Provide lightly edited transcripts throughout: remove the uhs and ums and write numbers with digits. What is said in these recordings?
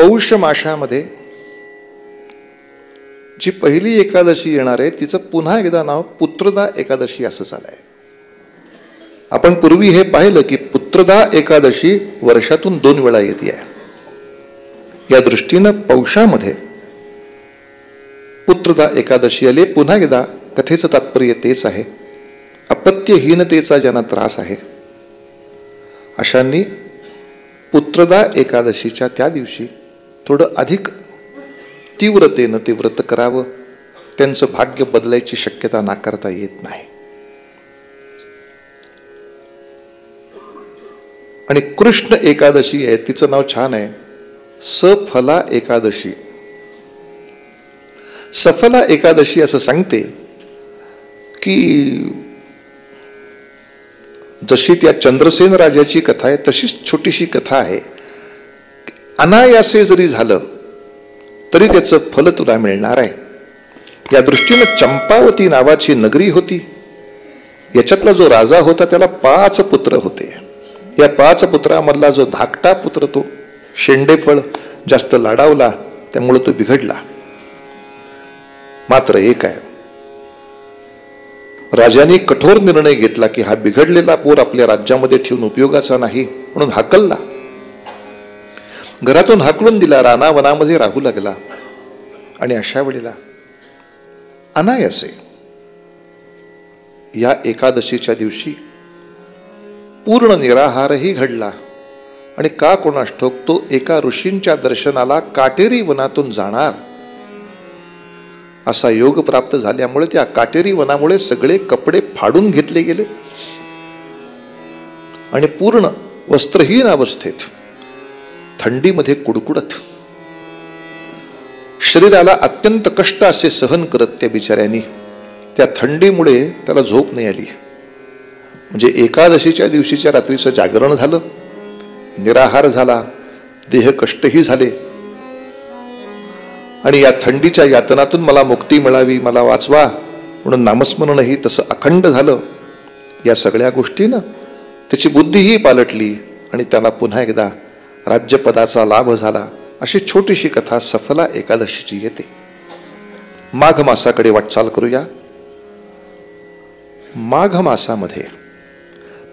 पौष माशामध्ये जी पहिली एकादशी येणार आहे तिचं पुन्हा एकदा नाव पुत्रदा एकादशी असं झालंय. आपण पूर्वी हे पाहिलं की पुत्रदा एकादशी वर्षातून 2 वेळा येते. या दृष्टीनं पौषामध्ये पुत्रदा एकादशी आली. पुन्हा एकदा कथेचं तात्पर्य तेच आहे. अपत्यहीनतेचा ज्यांना त्रास आहे अशांनी पुत्रदा एकादशीच्या त्या दिवशी थोडं अधिक तीव्रतेनं ते व्रत करावं. त्यांचं भाग्य बदलायची शक्यता नाकारता येत नाही. आणि कृष्ण एकादशी आहे, तिचं नाव छान आहे, सफला एकादशी. सफला एकादशी असं सांगते की जशी त्या चंद्रसेन राजाची कथा आहे तशीच छोटीशी कथा आहे. अनायासे जरी झालं तरी त्याचं फल तुला मिळणार आहे. या दृष्टीनं चंपावती नावाची नगरी होती. याच्यातला जो राजा होता त्याला 5 पुत्र होते. या 5 पुत्रामधला जो धाकटा पुत्र तो शेंडेफळ जास्त लाडावला, त्यामुळे तो बिघडला. मात्र एक आहे, राजाने कठोर निर्णय घेतला की हा बिघडलेला पोर आपल्या राज्यामध्ये ठेवून उपयोगाचा नाही, म्हणून हाकलला. घरातून हाकलून दिला, रानावनामध्ये राहू लागला. आणि अशा वेळेला अनायासे या एकादशीच्या दिवशी पूर्ण निराहारही घडला. आणि का कोणास ठाऊक तो एका ऋषींच्या दर्शनाला काटेरी वनातून जाणार असा योग प्राप्त झाल्यामुळे त्या काटेरी वनामुळे सगळे कपडे फाडून घेतले गेले आणि पूर्ण वस्त्रहीन अवस्थेत थंडीमध्ये कुडकुडत शरीराला अत्यंत कष्ट असे सहन करत त्या बिचाऱ्यांनी त्या थंडीमुळे त्याला झोप नाही आली. म्हणजे एकादशीच्या दिवशीच्या रात्रीचं जागरण झालं, निराहार झाला, देह कष्टही झाले. आणि या थंडीच्या यातनातून मला मुक्ती मिळावी, मला वाचवा म्हणून नामस्मरणही तसं अखंड झालं. या सगळ्या गोष्टीनं त्याची बुद्धीही पालटली आणि त्याला पुन्हा एकदा राज्यपदाचा लाभ झाला. अशी छोटीशी कथा सफला एकादशीची येते. माघ मासाकडे वाटचाल करूया. माघ मासामध्ये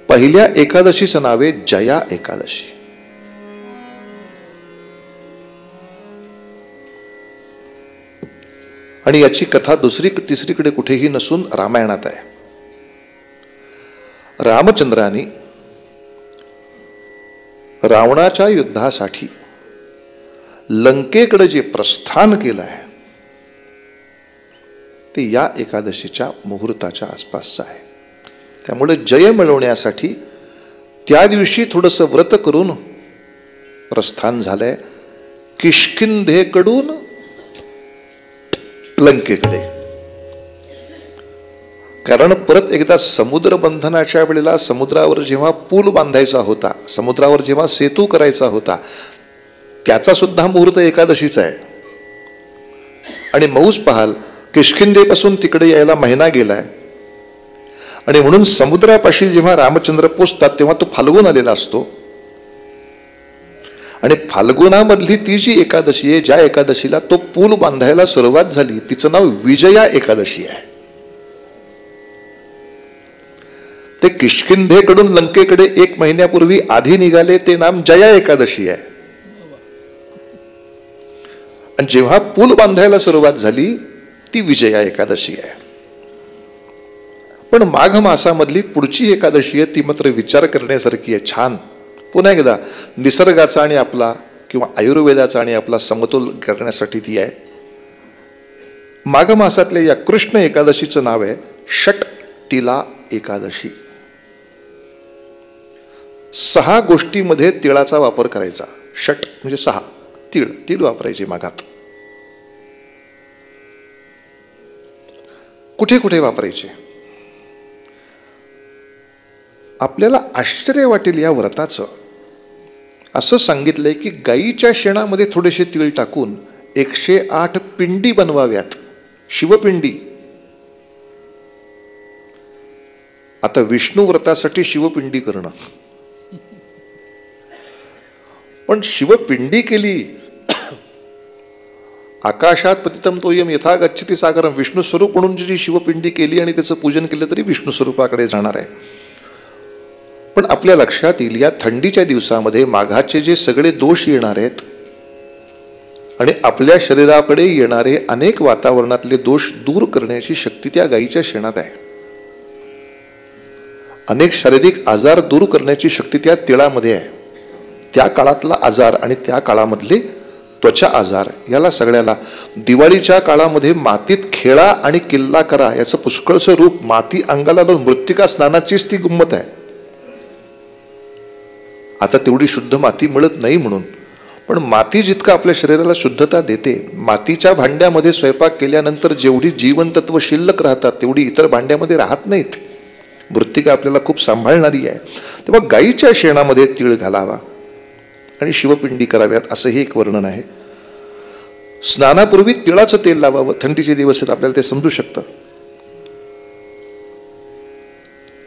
पहिल्या एकादशीचं नाव आहे जया एकादशी. आणि याची कथा तिसरीकडे कुठेही नसून रामायणात आहे. रामचंद्राने रावणाच्या युद्धासाठी लंकेकडे जे प्रस्थान केलं आहे ते या एकादशीच्या मुहूर्ताच्या आसपासचं आहे. त्यामुळे जय मिळवण्यासाठी त्या दिवशी थोडंसं व्रत करून प्रस्थान झालंय किष्किंधेकडून लंकेकडे. कारण परत एकदा समुद्र बंधनाच्या वेळेला समुद्रावर जेव्हा पूल बांधायचा होता, समुद्रावर जेव्हा सेतू करायचा होता, त्याचा सुद्धा मुहूर्त एकादशीचा आहे. आणि मौज पाहाल, किष्किंधेपासून तिकडे यायला महिना गेलाय. आणि म्हणून समुद्रापाशी जेव्हा रामचंद्र पोचतात तेव्हा तो फाल्गुन आलेला असतो. आणि फाल्गुनामधली ती जी एकादशी आहे, ज्या एकादशीला तो पूल बांधायला सुरुवात झाली, तिचं नाव विजया एकादशी आहे. ते किष्किंधेकडून लंकेकडे 1 महिन्यापूर्वी आधी निघाले, ते नाम जया एकादशी आहे. आणि जेव्हा पूल बांधायला सुरुवात झाली ती विजया एकादशी आहे. पण माघ मासामधली पुढची एकादशी आहे ती मात्र विचार करण्यासारखी आहे. छान. पुन्हा एकदा निसर्गाचा आणि आपला किंवा आयुर्वेदाचा आणि आपला समतोल करण्यासाठी ती आहे. माघ मासातल्या या कृष्ण एकादशीचं नाव आहे षटतिला एकादशी. 6 गोष्टीमध्ये तिळाचा वापर करायचा. षट म्हणजे 6. तीळ वापरायचे माघात. कुठे कुठे वापरायचे? आपल्याला आश्चर्य वाटेल या व्रताचं. असं सांगितलंय की गाईच्या शेणामध्ये थोडेसे तीळ टाकून 108 पिंडी बनवाव्यात, शिवपिंडी. आता विष्णू व्रतासाठी शिवपिंडी करणं, पण शिवपिंडी केली आकाशात पतितम तोयम यथा गच्छति सागरम, विष्णू स्वरूप म्हणून जी शिवपिंडी केली आणि त्याचं पूजन केलं तरी विष्णू स्वरूपाकडे जाणार आहे. पण आपल्या लक्षात येईल या थंडीच्या दिवसामध्ये माघाचे जे सगळे दोष येणार आहेत आणि आपल्या शरीराकडे येणारे अनेक वातावरणातले दोष दूर करण्याची शक्ती त्या गायीच्या शेणात आहे. अनेक शारीरिक आजार दूर करण्याची शक्ती त्या तिळामध्ये आहे. त्या काळातला आजार आणि त्या काळामधले त्वचा आजार याला सगळ्याला दिवाळीच्या काळामध्ये मातीत खेळा आणि किल्ला करा याचं पुष्कळचं रूप माती अंगाला लावून मृत्तिका स्नानाचीच ती गंमत आहे. आता तेवढी शुद्ध माती मिळत नाही म्हणून, पण माती जितकं आपल्या शरीराला शुद्धता देते, मातीच्या भांड्यामध्ये स्वयंपाक केल्यानंतर जेवढी जीवनतत्व शिल्लक राहतात तेवढी इतर भांड्यामध्ये राहत नाहीत. मृत्तिका आपल्याला खूप सांभाळणारी आहे. तेव्हा गायीच्या शेणामध्ये तीळ घालावा आणि शिवपिंडी कराव्यात असंही एक वर्णन आहे. स्नानापूर्वी तिळाचं तेल लावावं. थंडीचे दिवस आहेत आपल्याला ते समजू शकतं.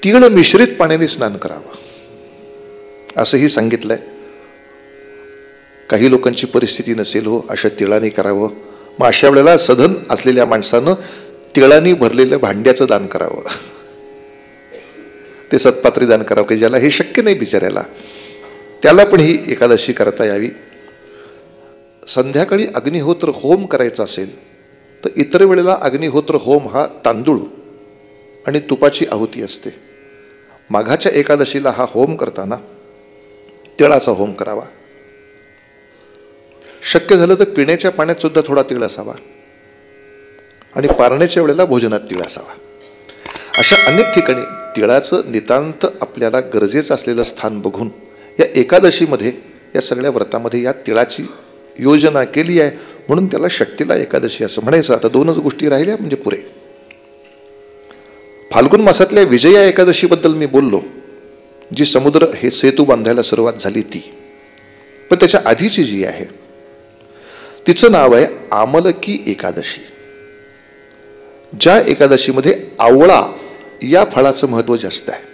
तीळ मिश्रित पाण्याने स्नान करावं असंही सांगितलंय. काही लोकांची परिस्थिती नसेल हो, अशा तिळाने करावं. मग अशा वेळेला सधन असलेल्या माणसानं तिळाने भरलेल्या भांड्याचं दान करावं. ते सत्पात्री दान करावं की ज्याला हे शक्य नाही बिचाऱ्याला, त्याला पण ही एकादशी करता यावी. संध्याकाळी अग्निहोत्र होम करायचा असेल तर इतर वेळेला अग्निहोत्र होम हा तांदूळ आणि तुपाची आहुती असते. माघाच्या एकादशीला हा होम करताना तिळाचा होम करावा. शक्य झालं तर पिण्याच्या पाण्यात सुद्धा थोडा तीळ असावा आणि पारण्याच्या वेळेला भोजनात तीळ असावा. अशा अनेक ठिकाणी तिळाचं नितांत आपल्याला गरजेचं असलेलं स्थान बघून या एकादशीमध्ये, या सगळ्या व्रतामध्ये या तिळाची योजना केली आहे. म्हणून त्याला षट्टिला एकादशी असं म्हणायचं. आता दोनच गोष्टी राहिल्या म्हणजे पुरे. फाल्गुन मासातल्या विजया एकादशीबद्दल मी बोललो, जी समुद्र हे सेतू बांधायला सुरुवात झाली ती. पण त्याच्या आधीची जी आहे तिचं नाव आहे आमलकी एकादशी. ज्या एकादशीमध्ये आवळा या फळाचं महत्व जास्त आहे.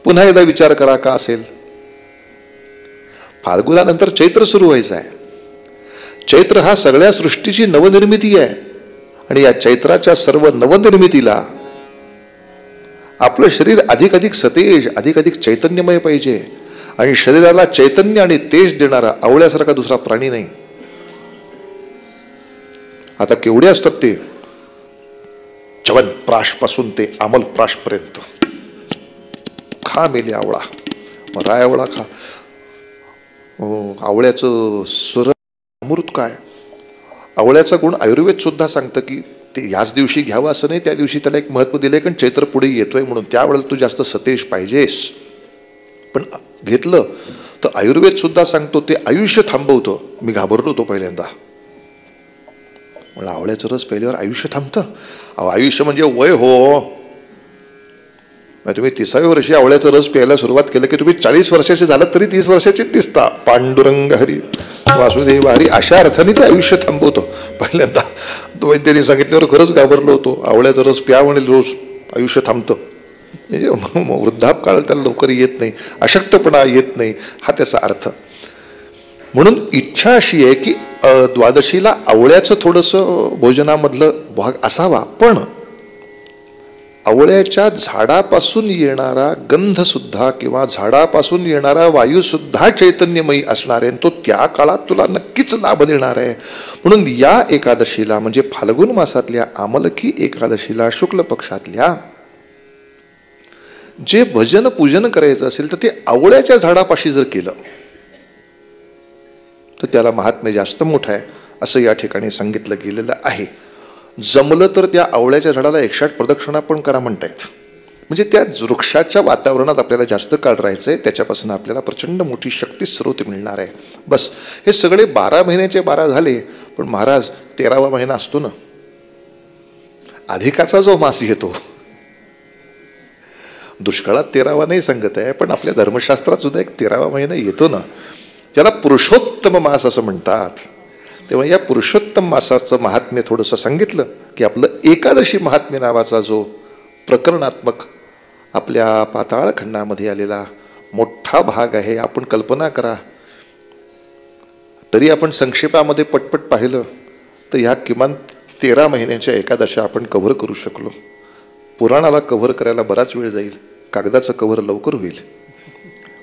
पुन्हा एकदा विचार करा का असेल. फाल्गुनानंतर चैत्र सुरू व्हायचं आहे. चैत्र हा सगळ्या सृष्टीची नवनिर्मिती आहे आणि या चैत्राच्या सर्व नवनिर्मितीला आपलं शरीर अधिकाधिक सतेज, अधिकाधिक चैतन्यमय पाहिजे. आणि शरीराला चैतन्य आणि तेज देणारा आवळ्यासारखा दुसरा प्राणी नाही. आता केवढे असतात ते, च्यवनप्राश पासून ते आमलप्राश पर्यंत. खा मेले आवळा, मग राय आवळा खा. आवळ्याचं सुर अमृत काय. आवळ्याचा गुण आयुर्वेद सुद्धा सांगतं की ते याच दिवशी घ्यावं असं नाही, त्या दिवशी त्याला एक महत्व दिलंय कारण चैत्र पुढे येतोय म्हणून. त्यावेळेला तू जास्त सतेज पाहिजेस. पण घेतलं तर आयुर्वेद सुद्धा सांगतो ते आयुष्य थांबवतं. मी घाबरलो होतो पहिल्यांदा, मला आवळ्याचं रस प्यायल्यावर आयुष्य थांबतं. आयुष्य म्हणजे वय हो. तुम्ही 30व्या वर्षी आवळ्याचा रस प्यायला सुरुवात केलं की तुम्ही 40 वर्षाचे झालं तरी 30 वर्षाचे दिसता. पांडुरंग हरी वासुदेव हरी अशा अर्थाने ते आयुष्य थांबवतो. पहिल्यांदा वैद्यांनी सांगितल्यावर खरंच घाबरलो होतो. आवळ्याचा रस प्या म्हणे रोज, आयुष्य थांबतं. म्हणजे वृद्धापकाळ त्याला लवकर येत नाही, अशक्तपणा येत नाही, हा त्याचा अर्थ. म्हणून इच्छा अशी आहे की द्वादशीला आवळ्याचं थोडंसं भोजनामधलं भाग असावा. पण आवळ्याच्या झाडापासून येणारा गंध सुद्धा किंवा झाडापासून येणारा वायू सुद्धा चैतन्यमयी असणार आहे. तो त्या काळात तुला नक्कीच लाभ देणार आहे. म्हणून या एकादशीला म्हणजे फाल्गुन मासातल्या आमलकी एकादशीला शुक्ल पक्षातल्या जे भजन पूजन करायचं असेल तर ते आवळ्याच्या झाडापाशी जर केलं तर त्याला महात्म्य जास्त मोठं आहे असं या ठिकाणी सांगितलं गेलेलं आहे. जमलं तर त्या आवळ्याच्या झाडाला 108 प्रदक्षिणा पण करा म्हणतायत. म्हणजे त्या वृक्षाच्या वातावरणात आपल्याला जास्त काळ राहायचंय. त्याच्यापासून आपल्याला प्रचंड मोठी शक्ती स्रोत मिळणार आहे. बस हे सगळे 12 महिन्याचे 12 झाले. पण महाराज 13वा महिना असतो ना, अधिकाचा जो मास येतो, दुष्काळात 13वा नाही सांगत आहे, पण आपल्या धर्मशास्त्रात सुद्धा एक 13वा महिना येतो ना, ज्याला पुरुषोत्तम मास असं म्हणतात. तेव्हा या पुरुषोत्तम मासाचं महात्म्य थोडंसं सांगितलं की आपलं एकादशी महात्म्य नावाचा जो प्रकरणात्मक आपल्या पाताळ खंडामध्ये आलेला मोठा भाग आहे. आपण कल्पना करा, तरी आपण संक्षेपामध्ये पटपट पाहिलं तर ह्या किमान 13 महिन्यांच्या एकादशा आपण कव्हर करू शकलो. पुराणाला कव्हर करायला बराच वेळ जाईल, कागदाचं कव्हर लवकर होईल.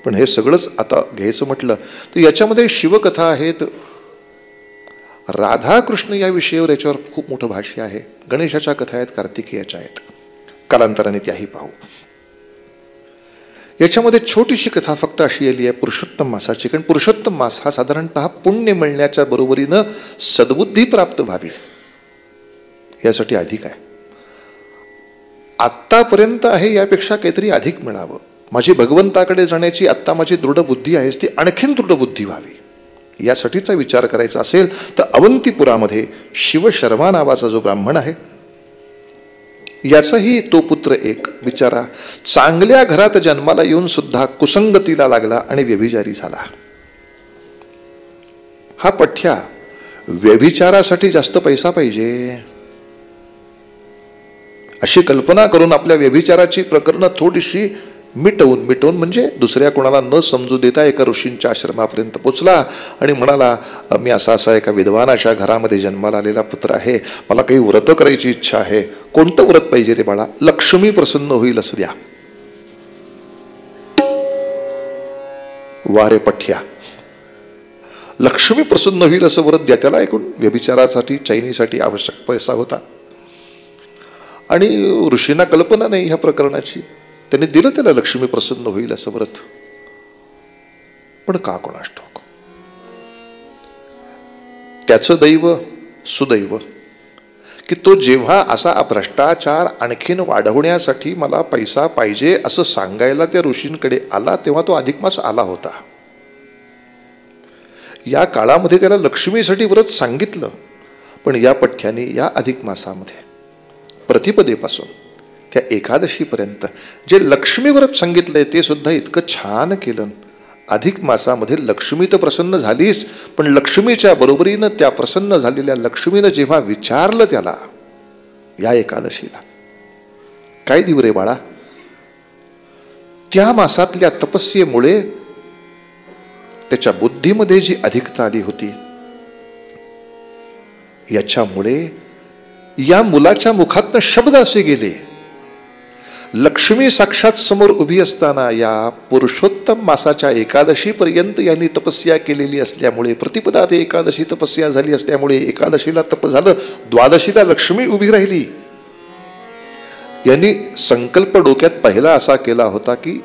पण हे सगळंच आता घ्यायचं म्हटलं तर याच्यामध्ये शिवकथा आहेत, राधाकृष्ण या विषयावर याच्यावर खूप मोठं भाष्य आहे, गणेशाच्या कथा आहेत, कार्तिकेयाच्या आहेत, कालांतराने त्याही पाहू. याच्यामध्ये छोटीशी कथा फक्त अशी आली आहे पुरुषोत्तम मासाची, कारण पुरुषोत्तम मास हा साधारणतः पुण्य मिळण्याच्या बरोबरीनं सद्बुद्धी प्राप्त व्हावी यासाठी अधिक आहे. आत्तापर्यंत आहे यापेक्षा काहीतरी अधिक मिळावं, माझी भगवंताकडे जाण्याची आत्ता माझी दृढ बुद्धी आहे ती आणखीन दृढ बुद्धी व्हावी यासाठीचा विचार करायचा असेल तर अवंतीपुरामध्ये शिवशर्मा नावाचा जो ब्राह्मण आहे याचाही तो पुत्र एक बिचारा चांगल्या घरात जन्माला येऊन सुद्धा कुसंगतीला लागला आणि व्यभिचारी झाला. हा पठ्या व्यभिचारासाठी जास्त पैसा पाहिजे अशी कल्पना करून आपल्या व्यभिचाराची प्रकरणं थोडीशी मिटवून म्हणजे दुसऱ्या कोणाला न समजू देता एका ऋषींच्या आश्रमापर्यंत पोचला आणि म्हणाला, मी असा एका विद्वानाच्या घरामध्ये जन्माला आलेला पुत्र आहे, मला काही व्रत करायची इच्छा आहे. कोणतं व्रत पाहिजे रे बाळा? लक्ष्मी प्रसन्न होईल असं द्या. वारे पठ्या, लक्ष्मी प्रसन्न होईल असं व्रत द्या. त्याला ऐकून व्यभिचारासाठी चैनीसाठी आवश्यक पैसा होता आणि ऋषींना कल्पना नाही ह्या प्रकरणाची. त्यांनी दिलं त्याला लक्ष्मी प्रसन्न होईल असं व्रत, पण का कोणास ठाऊक. त्याचं दैव सुदैव की तो जेव्हा असा भ्रष्टाचार आणखीन वाढवण्यासाठी मला पैसा पाहिजे असं सांगायला त्या ऋषींकडे आला तेव्हा तो अधिक मास आला होता. या काळामध्ये त्याला लक्ष्मीसाठी व्रत सांगितलं, पण या पठ्याने या अधिक मासामध्ये प्रतिपदेपासून त्या एकादशीपर्यंत जे लक्ष्मी व्रत सांगितलंय ते सुद्धा इतकं छान केलं. अधिक मासामध्ये लक्ष्मी तर प्रसन्न झालीच, पण लक्ष्मीच्या बरोबरीनं त्या प्रसन्न झालेल्या लक्ष्मीनं जेव्हा विचारलं त्याला या एकादशीला, काय देऊ रे बाळा, त्या मासातल्या तपस्येमुळे त्याच्या बुद्धीमध्ये जी अधिकता आली होती, याच्यामुळे या मुलाच्या मुखातनं शब्द असे गेले. लक्ष्मी साक्षात समोर उभी असताना या पुरुषोत्तम मासाच्या एकादशी पर्यंत यांनी तपस्या केलेली असल्यामुळे, प्रतिपदा ते एकादशी तपस्या झाली असल्यामुळे एकादशीला तप झालं, द्वादशीला लक्ष्मी उभी राहिली. यांनी संकल्प डोक्यात पहिला असा केला होता की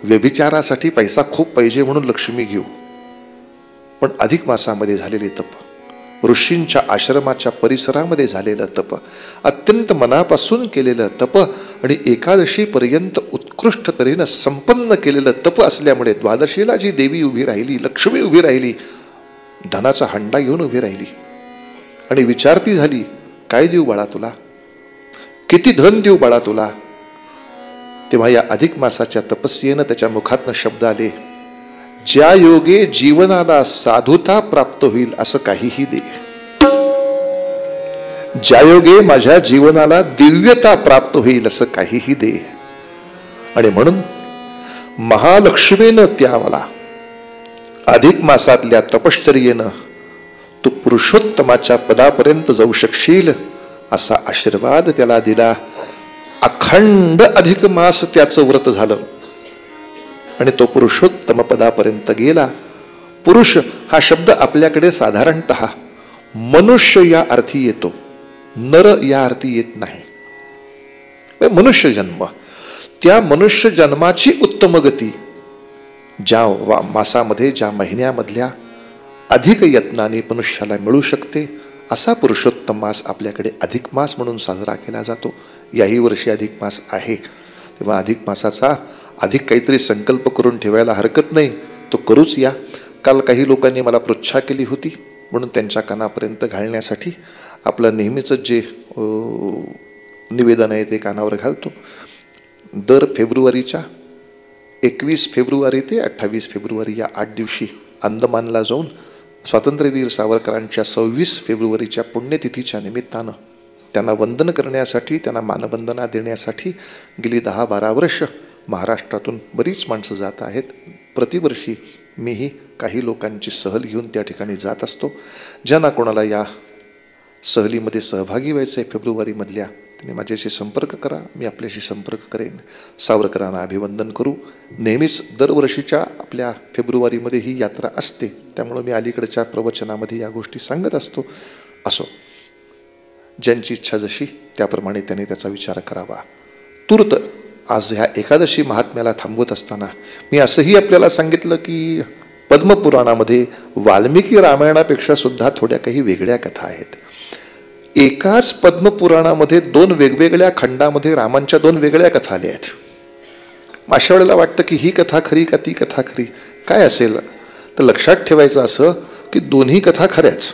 व्यभिचारासाठी पैसा खूप पाहिजे म्हणून लक्ष्मी घेऊ, पण अधिक मासामध्ये झालेले तप, ऋषींच्या आश्रमाच्या परिसरामध्ये झालेलं तप, अत्यंत मनापासून केलेलं तप आणि एकादशी पर्यंत उत्कृष्ट तऱ्हेनं संपन्न केलेलं तप असल्यामुळे द्वादशीला जी देवी उभी राहिली, लक्ष्मी उभी राहिली, धनाचा हंडा घेऊन उभी राहिली आणि विचारती झाली, काय देऊ बाळा तुला, किती धन देऊ बाळा तुला. तेव्हा या अधिक मासाच्या तपस्येनं त्याच्या मुखातनं शब्द आले, ज्या योगे जीवनाला साधुता प्राप्त होईल असं काहीही दे, ज्या योगे माझ्या जीवनाला दिव्यता प्राप्त होईल असं काहीही दे. आणि म्हणून महालक्ष्मीनं त्या मला अधिक मासातल्या तपश्चर्येनं तू पुरुषोत्तमाच्या पदापर्यंत जाऊ शकशील असा आशीर्वाद त्याला दिला. अखंड अधिक मास त्याचं व्रत झालं आणि तो पुरुषोत्तम पदापर्यंत गेला. पुरुष हा शब्द आपल्याकडे साधारणतः मनुष्य या अर्थी येतो, नर या अर्थी येत नाही. मनुष्य जन्म, त्या मनुष्य जन्माची उत्तम गती ज्या मासामध्ये, ज्या महिन्यामधल्या अधिक यत्नाने मनुष्याला मिळू शकते, असा पुरुषोत्तम मास आपल्याकडे अधिक मास म्हणून साजरा केला जातो. याही वर्षी अधिक मास आहे, तेव्हा अधिक मासाचा अधिक काहीतरी संकल्प करून ठेवायला हरकत नाही, तो करूच या. काल काही लोकांनी मला पृच्छा केली होती म्हणून त्यांच्या कानापर्यंत घालण्यासाठी आपलं नेहमीचं जे निवेदन आहे ते कानावर घालतो. दर फेब्रुवारीच्या 21 फेब्रुवारी ते 28 फेब्रुवारी या 8 दिवशी अंदमानला जाऊन स्वातंत्र्यवीर सावरकरांच्या 26 फेब्रुवारीच्या पुण्यतिथीच्या निमित्तानं त्यांना वंदन करण्यासाठी, त्यांना मानवंदना देण्यासाठी गेली 10-12 वर्ष महाराष्ट्रातून बरीच माणसं जात आहेत. प्रतिवर्षी मीही काही लोकांची सहल घेऊन त्या ठिकाणी जात असतो. ज्यांना कोणाला या सहलीमध्ये सहभागी व्हायचं आहे फेब्रुवारीमधल्या, त्यांनी माझ्याशी संपर्क करा, मी आपल्याशी संपर्क करेन. सावरकरांना अभिवंदन करू. नेहमीच दरवर्षीच्या आपल्या फेब्रुवारीमध्ये ही यात्रा असते, त्यामुळं मी अलीकडच्या प्रवचनामध्ये या गोष्टी सांगत असतो. असो, ज्यांची इच्छा जशी त्याप्रमाणे त्यांनी त्याचा विचार करावा. तूर्त आज ह्या एकादशी महात्म्याला थांबवत असताना मी असंही आपल्याला सांगितलं की पद्मपुराणामध्ये वाल्मिकी रामायणापेक्षा सुद्धा थोड्या काही वेगळ्या कथा आहेत. एकाच पद्मपुराणामध्ये 2 वेगवेगळ्या खंडामध्ये रामांच्या 2 वेगळ्या कथा आल्या आहेत. अशा वेळेला वाटतं की ही कथा खरी का ती कथा खरी, काय असेल? तर लक्षात ठेवायचं असं की दोन्ही कथा खऱ्याच.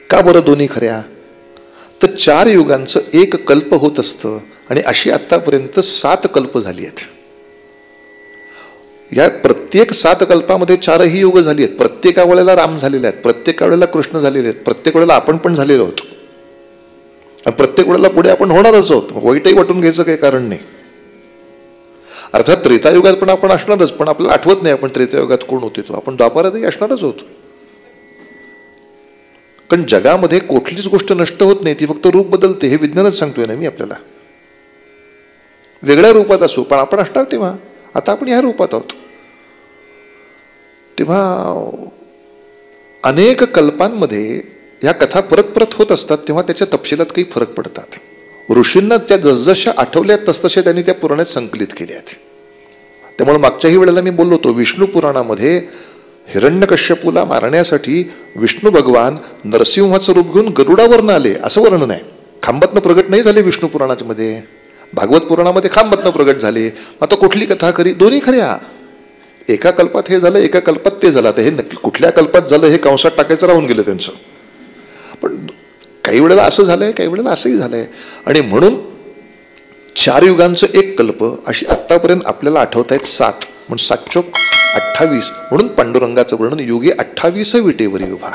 का बरं दोन्ही खऱ्या? तर 4 युगांचं एक कल्प होत असतं आणि अशी आतापर्यंत 7 कल्प झाली आहेत. या प्रत्येक 7 कल्पामध्ये 4ही युग झाली आहेत. प्रत्येका वेळेला राम झालेले आहेत, प्रत्येक वेळेला कृष्ण झालेले आहेत, प्रत्येक वेळेला आपण पण झालेलो आहोत आणि प्रत्येक वेळेला पुढे आपण होणारच आहोत. वाईटही वाटून घ्यायचं काही कारण नाही. अर्थात त्रेतायुगात पण आपण असणारच, पण आपल्याला आठवत नाही आपण त्रेतायुगात कोण होते. तो आपण द्वापारातही असणारच होतो. कारण जगामध्ये कुठलीच गोष्ट नष्ट होत नाही, ती फक्त रूप बदलते. हे विज्ञानच सांगतोय ना मी आपल्याला. वेगळ्या रूपात असू पण आपण असणार तेव्हा. आता आपण ह्या रूपात आहोत. तेव्हा अनेक कल्पांमध्ये ह्या कथा परत परत होत असतात, तेव्हा त्याच्या तपशिलात काही फरक पडतात. ऋषींना त्या जसजशा आठवल्यात तसतशा त्यांनी त्या पुराणात संकलित केल्या आहेत. त्यामुळे मागच्याही वेळेला मी बोललो होतो, विष्णू पुराणामध्ये हिरण्यकश्यपूला मारण्यासाठी विष्णू भगवान नरसिंहाचं रूप घेऊन गरुडावरनं आले असं वर्णन आहे. खांबातनं प्रगट नाही झाले विष्णू पुराणामध्ये. भागवत पुराणामध्ये खांबातनं प्रगट झाले. आता कुठली कथा खरी? दोन्ही खऱ्या. एका कल्पात हे झालं, एका कल्पात ते झालं. आता हे नक्की कुठल्या कल्पात झालं हे कंसात टाकायचं राहून गेलं त्यांचं. पण काही वेळेला असं झालंय, काही वेळेला असंही झालंय. आणि म्हणून 4 युगांचं एक कल्प अशी आतापर्यंत आपल्याला आठवत आहेत 7. म्हणून 7 चोक 28. म्हणून पांडुरंगाचं वर्णन युगे 28 विटेवरी उभा.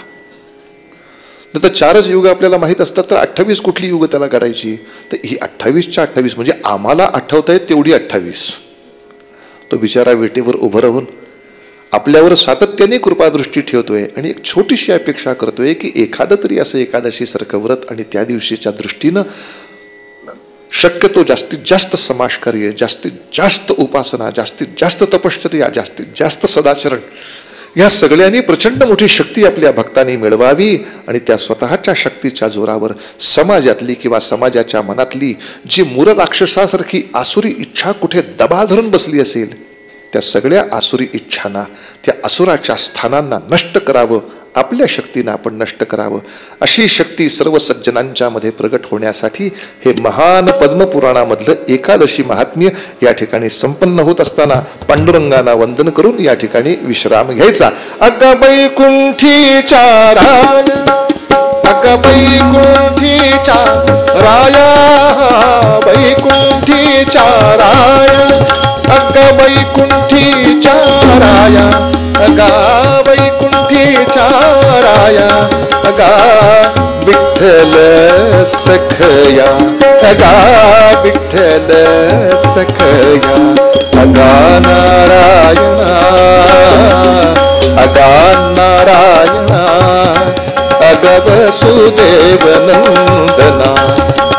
तर 4च युग आपल्याला माहित असतात, तर 28 कुठली युग त्याला काढायची? तर ही 28च्या 28 म्हणजे आम्हाला आठवत आहेत तेवढी 28. तो बिचारा विटेवर उभं राहून आपल्यावर सातत्याने कृपादृष्टी ठेवतोय आणि एक छोटीशी अपेक्षा करतोय की एखादं तरी असं एकादशी सारखं व्रत आणि त्या दिवशीच्या दृष्टीनं शक्यतो जास्तीत जास्त समाजकार्य, जास्तीत जास्त उपासना, जास्तीत जास्त तपश्चर्या, जास्तीत जास्त सदाचरण, या सगळ्यांनी प्रचंड मोठी शक्ती आपल्या भक्तांनी मिळवावी आणि त्या स्वतःच्या शक्तीच्या जोरावर समाजातली किंवा समाजाच्या मनातली जी मूळ राक्षसासारखी आसुरी इच्छा कुठे दबा धरून बसली असेल, त्या सगळ्या आसुरी इच्छांना, त्या असुराच्या स्थानांना नष्ट करावं. आपल्या शक्तीनं आपण नष्ट करावं. अशी शक्ती सर्व सज्जनांच्या मध्ये प्रगट होण्यासाठी हे महान पद्मपुराणामधलं एकादशी महात्म्य या ठिकाणी संपन्न होत असताना पांडुरंगांना वंदन करून या ठिकाणी विश्राम घ्यायचा. अग वैकुंठीच्या राया, अग वैकुंठीच्या राया, वैकुंठीच्या राया, अग वैकुंठीच्या राया, अगा वैकुंठीच्या राया, अगा विठ्ठल सखया, अगा विठ्ठल सखया, अगा नारायणा, अगा नारायणा, अग वसुदेव नंदना,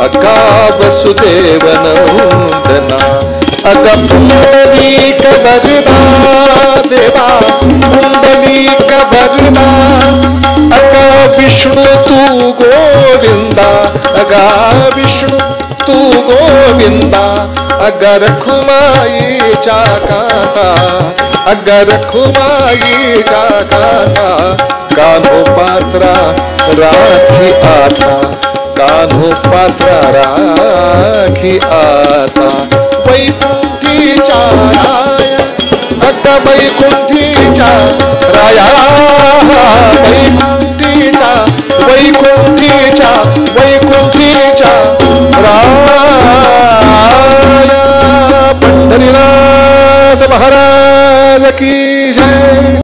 अगा वसुदेव नंदना, अग पुंडलीक वरदा देवा, पुंडलीक वरदा, अग विष्णु तू गोविंदा, अगा विष्णु तू गोविंदा, अग रखुमाईच्या कांता, अग रखुमाईच्या कांता, कान्हो पात्रा राखी आता, कान्हो पात्रा राखी आता. वैकुंठीच्या राया, अग वैकुंठीच्या राया, वैकुंठीच्या, वैकुंठीच्या, वैकुंठीच्या राया. पंढरीनाथ महाराज की